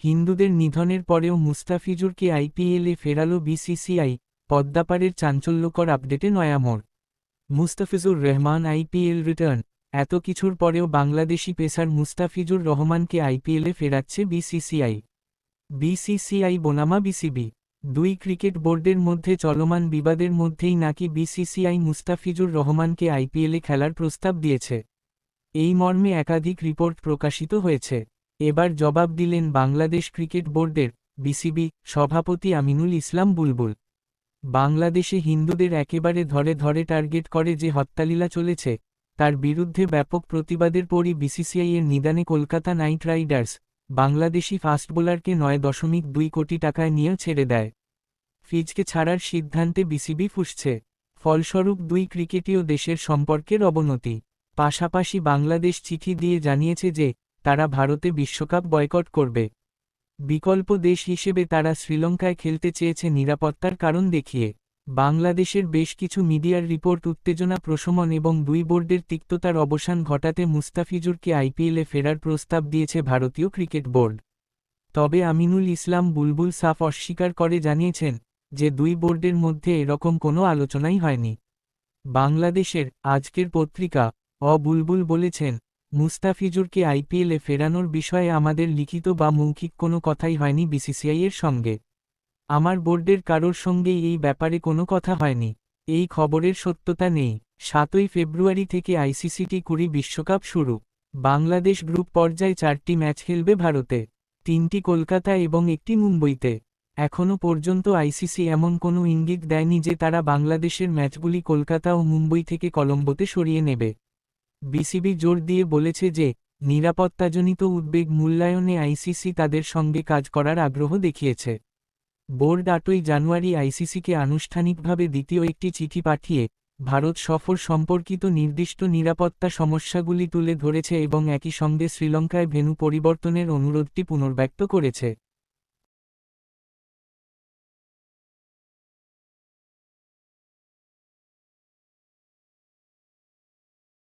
হিন্দুদের নিধনের পরেও মুস্তাফিজুরকে আইপিএলে ফেরালো বিসিসিআই, পদ্মাপাড়ের চাঞ্চল্যকর আপডেটে নয়া মোড়। Mustafizur Rahman IPL return. এত কিছুর পরেও বাংলাদেশি পেসার মুস্তাফিজুর রহমানকে আইপিএলে ফেরাচ্ছে বিসিসিআই। বিসিসিআই বনামা বিসিবি, দুই ক্রিকেট বোর্ডের মধ্যে চলমান বিবাদের মধ্যেই নাকি বিসিসিআই মুস্তাফিজুর রহমানকে আইপিএলে খেলার প্রস্তাব দিয়েছে। এই মর্মে একাধিক রিপোর্ট প্রকাশিত হয়েছে। এবার জবাব দিলেন বাংলাদেশ ক্রিকেট বোর্ডের বিসিবি সভাপতি আমিনুল ইসলাম বুলবুল। বাংলাদেশে হিন্দুদের একেবারে ধরে ধরে টার্গেট করে যে হত্যালীলা চলেছে, তার বিরুদ্ধে ব্যাপক প্রতিবাদের পরই বিসিসিআইয়ের নিদানে Kolkata knight riders Bangladeshi fast বোলারকে ৯.২ কোটি টাকায় নিয়ে ছেড়ে দেয়। ফিজকে ছাড়ার সিদ্ধান্তে বিসিবি ফুঁসছে। ফলস্বরূপ দুই ক্রিকেটীয় দেশের সম্পর্কের অবনতি। পাশাপাশি বাংলাদেশ চিঠি দিয়ে জানিয়েছে যে তারা ভারতে বিশ্বকাপ বয়কট করবে। বিকল্প দেশ হিসেবে তারা শ্রীলঙ্কায় খেলতে চেয়েছে নিরাপত্তার কারণ দেখিয়ে। বাংলাদেশের বেশ কিছু মিডিয়ার রিপোর্ট উত্তেজনা প্রশমন এবং দুই বোর্ডের তিক্ততার অবসান ঘটাতে মুস্তাফিজুরকে আইপিএলে ফেরার প্রস্তাব দিয়েছে ভারতীয় ক্রিকেট বোর্ড। তবে আমিনুল ইসলাম বুলবুল সাফ অস্বীকার করে জানিয়েছেন যে দুই বোর্ডের মধ্যে এরকম কোনো আলোচনাই হয়নি। বাংলাদেশের আজকের পত্রিকা বুলবুল বলেছেন, মুস্তাফিজুরকে আইপিএলে ফেরানোর বিষয়ে আমাদের লিখিত বা মৌখিক কোনো কথাই হয়নি বিসিসিআইয়ের সঙ্গে। আমার বোর্ডের কারোর সঙ্গেই এই ব্যাপারে কোনো কথা হয়নি। এই খবরের সত্যতা নেই। ৭ই ফেব্রুয়ারি থেকে আইসিসি টি২০ বিশ্বকাপ শুরু। বাংলাদেশ গ্রুপ পর্যায়ে ৪টি ম্যাচ খেলবে ভারতে, ৩টি কলকাতা এবং ১টি মুম্বইতে। এখনও পর্যন্ত আইসিসি এমন কোনো ইঙ্গিত দেয়নি যে তারা বাংলাদেশের ম্যাচগুলি কলকাতা ও মুম্বই থেকে কলম্বোতে সরিয়ে নেবে। বিসিবি জোর দিয়ে বলেছে যে নিরাপত্তাজনিত উদ্বেগ মূল্যায়নে আইসিসি তাদের সঙ্গে কাজ করার আগ্রহ দেখিয়েছে। বোর্ড ৮ই জানুয়ারি আইসিসিকে আনুষ্ঠানিকভাবে দ্বিতীয় একটি চিঠি পাঠিয়ে ভারত সফর সম্পর্কিত নির্দিষ্ট নিরাপত্তা সমস্যাগুলি তুলে ধরেছে এবং একই সঙ্গে শ্রীলঙ্কায় ভেন্যু পরিবর্তনের অনুরোধটি পুনর্ব্যক্ত করেছে।